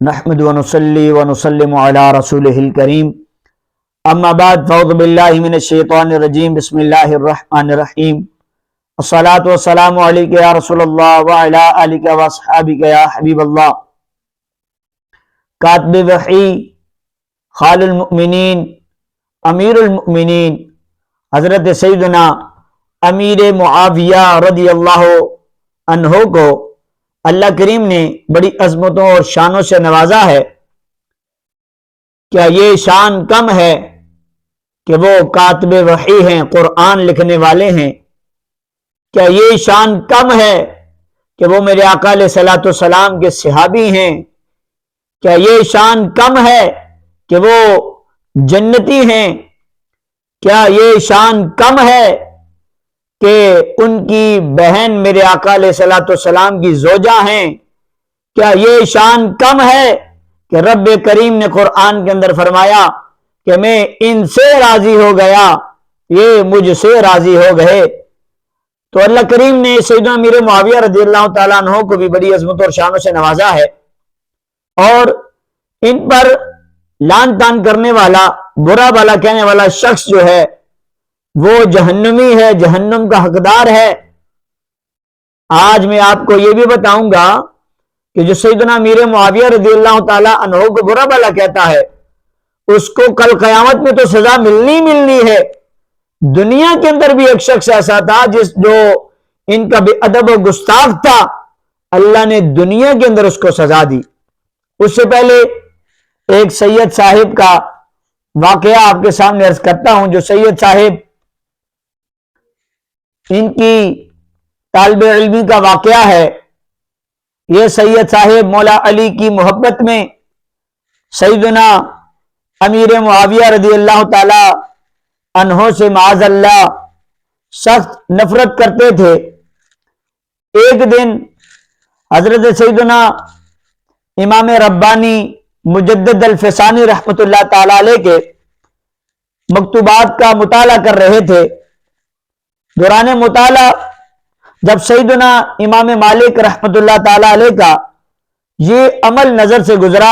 نحمد ونصلي ونسلم على رسوله الكريم اما بعد فاعوذ بالله من الشیطان الرجیم بسم اللہ الرحمن الرحیم الصلاة والسلام علیک یا رسول اللہ وعلی آلک واصحابک یا حبیب اللہ۔ کاتب وحی، خال المؤمنین، امیر المؤمنین حضرت سیدنا امیر معاویہ رضی اللہ عنہ کو اللہ کریم نے بڑی عظمتوں اور شانوں سے نوازا ہے۔ کیا یہ شان کم ہے کہ وہ کاتب وحی ہیں، قرآن لکھنے والے ہیں؟ کیا یہ شان کم ہے کہ وہ میرے آقا علیہ الصلوۃ والسلام کے صحابی ہیں؟ کیا یہ شان کم ہے کہ وہ جنتی ہیں؟ کیا یہ شان کم ہے کہ ان کی بہن میرے آقا علیہ الصلوۃ والسلام کی زوجہ ہیں؟ کیا یہ شان کم ہے کہ رب کریم نے قرآن کے اندر فرمایا کہ میں ان سے راضی ہو گیا، یہ مجھ سے راضی ہو گئے؟ تو اللہ کریم نے سیدنا امیر معاویہ رضی اللہ تعالیٰ عنہ کو بھی بڑی عظمت اور شانوں سے نوازا ہے، اور ان پر لان تان کرنے والا، برا بھلا کہنے والا شخص جو ہے وہ جہنمی ہے، جہنم کا حقدار ہے۔ آج میں آپ کو یہ بھی بتاؤں گا کہ جو سیدنا امیر معاویہ رضی اللہ تعالیٰ عنہ کو برا بھلا کہتا ہے، اس کو کل قیامت میں تو سزا ملنی ہے۔ دنیا کے اندر بھی ایک شخص ایسا تھا جو ان کا بے ادب و گستاخ تھا، اللہ نے دنیا کے اندر اس کو سزا دی۔ اس سے پہلے ایک سید صاحب کا واقعہ آپ کے سامنے عرض کرتا ہوں۔ جو سید صاحب، ان کی طالب علمی کا واقعہ ہے۔ یہ سید صاحب مولا علی کی محبت میں سیدنا امیر معاویہ رضی اللہ تعالی عنہ سے معاذ اللہ سخت نفرت کرتے تھے۔ ایک دن حضرت سیدنا امام ربانی مجدد الفسانی رحمت اللہ تعالی علیہ کے مکتوبات کا مطالعہ کر رہے تھے۔ دوران مطالعہ جب سیدنا امام مالک رحمت اللہ تعالی علیہ کا یہ عمل نظر سے گزرا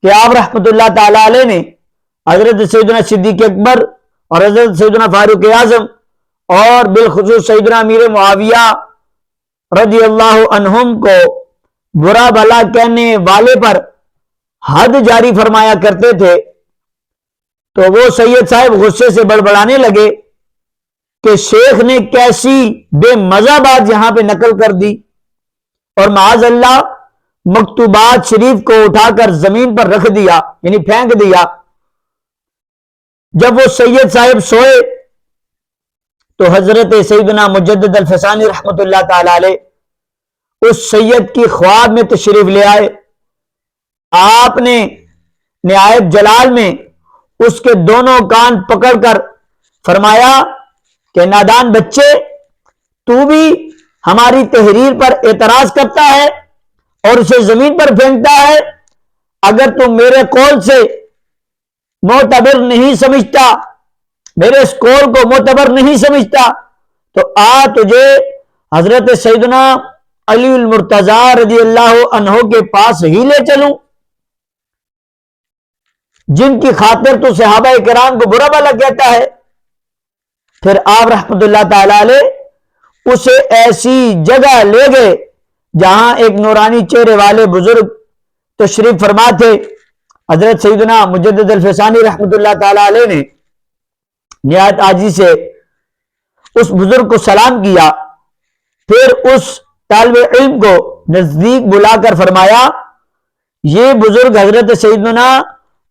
کہ آپ رحمت اللہ تعالی علیہ نے حضرت سیدنا صدیق اکبر اور حضرت سیدنا فاروق اعظم اور بالخصوص سیدنا امیر معاویہ رضی اللہ عنہم کو برا بھلا کہنے والے پر حد جاری فرمایا کرتے تھے، تو وہ سید صاحب غصے سے بڑبڑانے لگے کہ شیخ نے کیسی بے مزہ بات یہاں پہ نقل کر دی، اور معاذ اللہ مکتوبات شریف کو اٹھا کر زمین پر رکھ دیا، یعنی پھینک دیا۔ جب وہ سید صاحب سوئے تو حضرت سیدنا مجدد الفسانی رحمت اللہ تعالی علیہ اس سید کی خواب میں تشریف لے آئے۔ آپ نے نہایت جلال میں اس کے دونوں کان پکڑ کر فرمایا کہ نادان بچے، تو بھی ہماری تحریر پر اعتراض کرتا ہے اور اسے زمین پر پھینکتا ہے؟ اگر تم میرے قول سے معتبر نہیں سمجھتا، میرے اس قول کو معتبر نہیں سمجھتا، تو تجھے حضرت سیدنا علی المرتضی رضی اللہ عنہ کے پاس ہی لے چلوں، جن کی خاطر تو صحابہ کرام کو برا بھلا کہتا ہے۔ پھر آپ رحمت اللہ تعالی علیہ اسے ایسی جگہ لے گئے جہاں ایک نورانی چہرے والے بزرگ تشریف فرما تھے۔ حضرت سیدنا مجدد الفسانی رحمت اللہ تعالی علیہ نے نہایت عاجزی سے اس بزرگ کو سلام کیا، پھر اس طالب علم کو نزدیک بلا کر فرمایا، یہ بزرگ حضرت سیدنا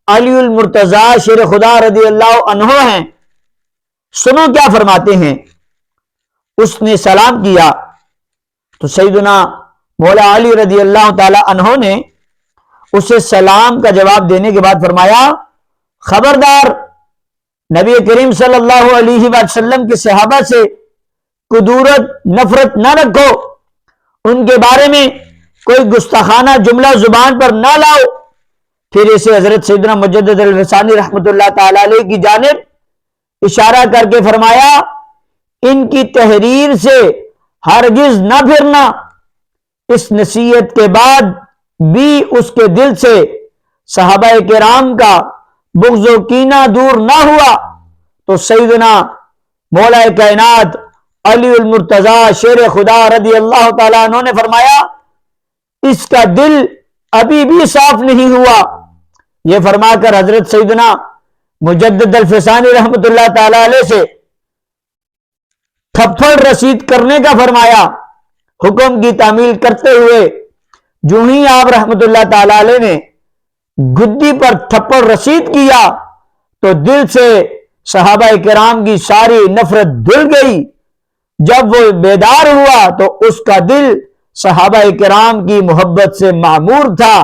علی المرتضی شیر خدا رضی اللہ عنہ ہیں، سنو کیا فرماتے ہیں۔ اس نے سلام کیا تو سیدنا مولا علی رضی اللہ تعالی عنہ نے اسے سلام کا جواب دینے کے بعد فرمایا، خبردار، نبی کریم صلی اللہ علیہ وسلم کے صحابہ سے کدورت نفرت نہ رکھو، ان کے بارے میں کوئی گستاخانہ جملہ زبان پر نہ لاؤ۔ پھر اسے حضرت سیدنا مجدد الفسانی رحمت اللہ تعالی علیہ کی جانب اشارہ کر کے فرمایا، ان کی تحریر سے ہرگز نہ پھرنا۔ اس نصیحت کے بعد بھی اس کے دل سے صحابہ کرام کا بغض و کینہ دور نہ ہوا تو سیدنا مولا کائنات علی المرتضیٰ شیر خدا رضی اللہ تعالیٰ عنہ نے فرمایا اس کا دل ابھی بھی صاف نہیں ہوا۔ یہ فرما کر حضرت سیدنا مجدد الفسانی رحمت اللہ تعالی علیہ سے تھپڑ رسید کرنے کا فرمایا۔ حکم کی تعمیل کرتے ہوئے جو ہی آپ رحمت اللہ تعالی علیہ نے گدی پر تھپڑ رسید کیا تو دل سے صحابہ کرام کی ساری نفرت دھل گئی۔ جب وہ بیدار ہوا تو اس کا دل صحابہ کرام کی محبت سے معمور تھا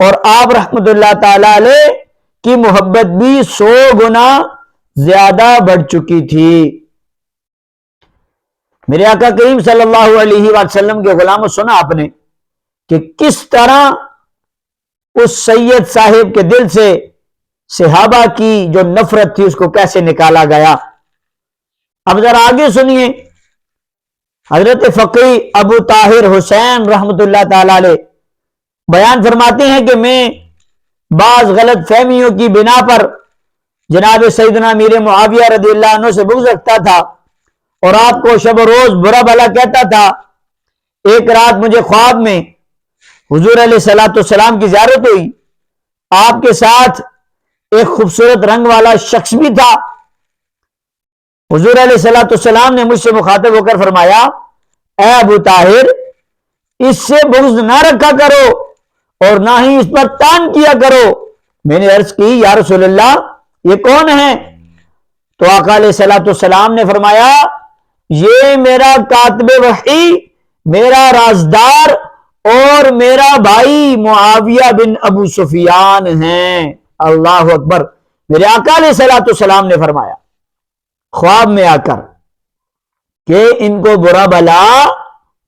اور آپ رحمت اللہ تعالی علیہ کی محبت بھی 100 گنا زیادہ بڑھ چکی تھی۔ میرے آقا کریم صلی اللہ علیہ وسلم کے غلاموں سنا آپ نے کہ کس طرح اس سید صاحب کے دل سے صحابہ کی جو نفرت تھی اس کو کیسے نکالا گیا۔ اب ذرا آگے سنیے، حضرت فقی ابو طاہر حسین رحمت اللہ تعالی علیہ بیان فرماتے ہیں کہ میں بعض غلط فہمیوں کی بنا پر جناب سیدنا امیر معاویہ رضی اللہ عنہ سے بغض رکھتا تھا اور آپ کو شب و روز برا بھلا کہتا تھا۔ ایک رات مجھے خواب میں حضور علیہ الصلوۃ والسلام کی زیارت ہوئی۔ آپ کے ساتھ ایک خوبصورت رنگ والا شخص بھی تھا۔ حضور علیہ الصلوۃ والسلام نے مجھ سے مخاطب ہو کر فرمایا اے ابو طاہر اس سے بغض نہ رکھا کرو اور نہ ہی اس پر تان کیا کرو۔ میں نے عرض کی یا رسول اللہ یہ کون ہے؟ تو آقا علیہ الصلوۃ والسلام نے فرمایا یہ میرا کاتب وحی، میرا رازدار اور میرا بھائی معاویہ بن ابو سفیان ہیں۔ اللہ اکبر۔ میرے آقا علیہ الصلوۃ والسلام نے فرمایا خواب میں آ کر کہ ان کو برا بھلا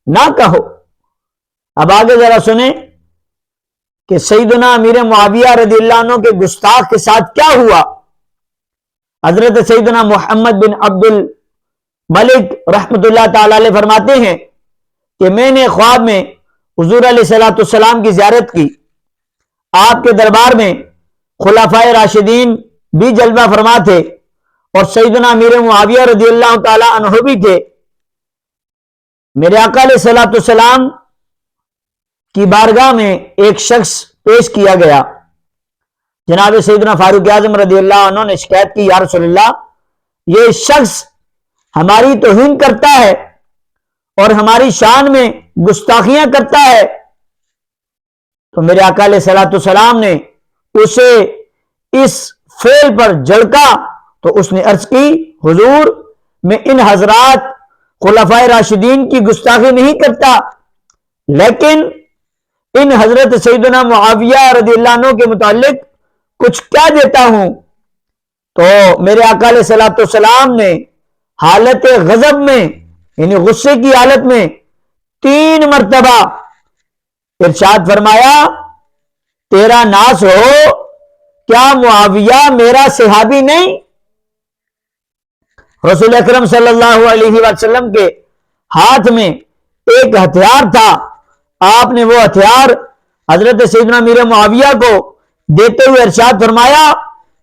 نہ کہو۔ اب آگے ذرا سنیں کہ سیدنا امیر معاویہ رضی اللہ عنہ کے گستاخ کے ساتھ کیا ہوا۔ حضرت سیدنا محمد بن عبد الملک رحمت اللہ تعالی علیہ فرماتے ہیں کہ میں نے خواب میں حضور علیہ الصلوۃ والسلام کی زیارت کی۔ آپ کے دربار میں خلفائے راشدین بھی جلوہ فرما تھے اور سیدنا امیر معاویہ رضی اللہ تعالی عنہ بھی تھے۔ میرے آقا علیہ الصلوۃ والسلام کی بارگاہ میں ایک شخص پیش کیا گیا۔ جناب سیدنا فاروق اعظم رضی اللہ عنہ نے شکایت کی یا رسول اللہ یہ شخص ہماری توہین کرتا ہے اور ہماری شان میں گستاخیاں کرتا ہے۔ تو میرے آقا علیہ الصلوۃ والسلام نے اسے اس فعل پر جھڑکا تو اس نے عرض کی حضور میں ان حضرات خلفائے راشدین کی گستاخی نہیں کرتا لیکن ان حضرت سیدنا معاویہ رضی اللہ عنہ کے متعلق کچھ کہہ دیتا ہوں۔ تو میرے آقا علیہ الصلوۃ والسلام نے حالت غضب میں یعنی غصے کی حالت میں 3 مرتبہ ارشاد فرمایا تیرا ناس ہو کیا معاویہ میرا صحابی نہیں؟ رسول اکرم صلی اللہ علیہ وسلم کے ہاتھ میں ایک ہتھیار تھا۔ آپ نے وہ ہتھیار حضرت سیدنا امیر معاویہ کو دیتے ہوئے ارشاد فرمایا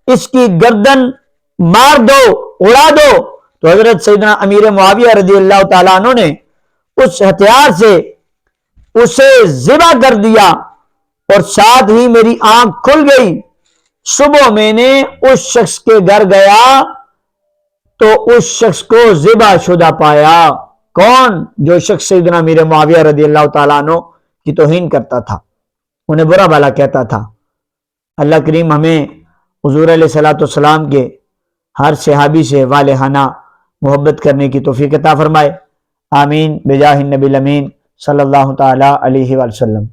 اس کی گردن مار دو اڑا دو۔ تو حضرت سیدنا امیر معاویہ رضی اللہ تعالیٰ عنہ نے اس ہتھیار سے اسے ذبح کر دیا اور ساتھ ہی میری آنکھ کھل گئی۔ صبح میں نے اس شخص کے گھر گیا تو اس شخص کو ذبح شدہ پایا۔ کون؟ جو شخص سیدنا امیر معاویہ رضی اللہ تعالیٰ عنہ کی توہین کرتا تھا، انہیں برا بھلا کہتا تھا۔ اللہ کریم ہمیں حضور علیہ الصلوۃ والسلام کے ہر صحابی سے والہانہ محبت کرنے کی توفیق عطا فرمائے۔ آمین بجاہ النبی الامین صلی اللہ تعالی علیہ وسلم۔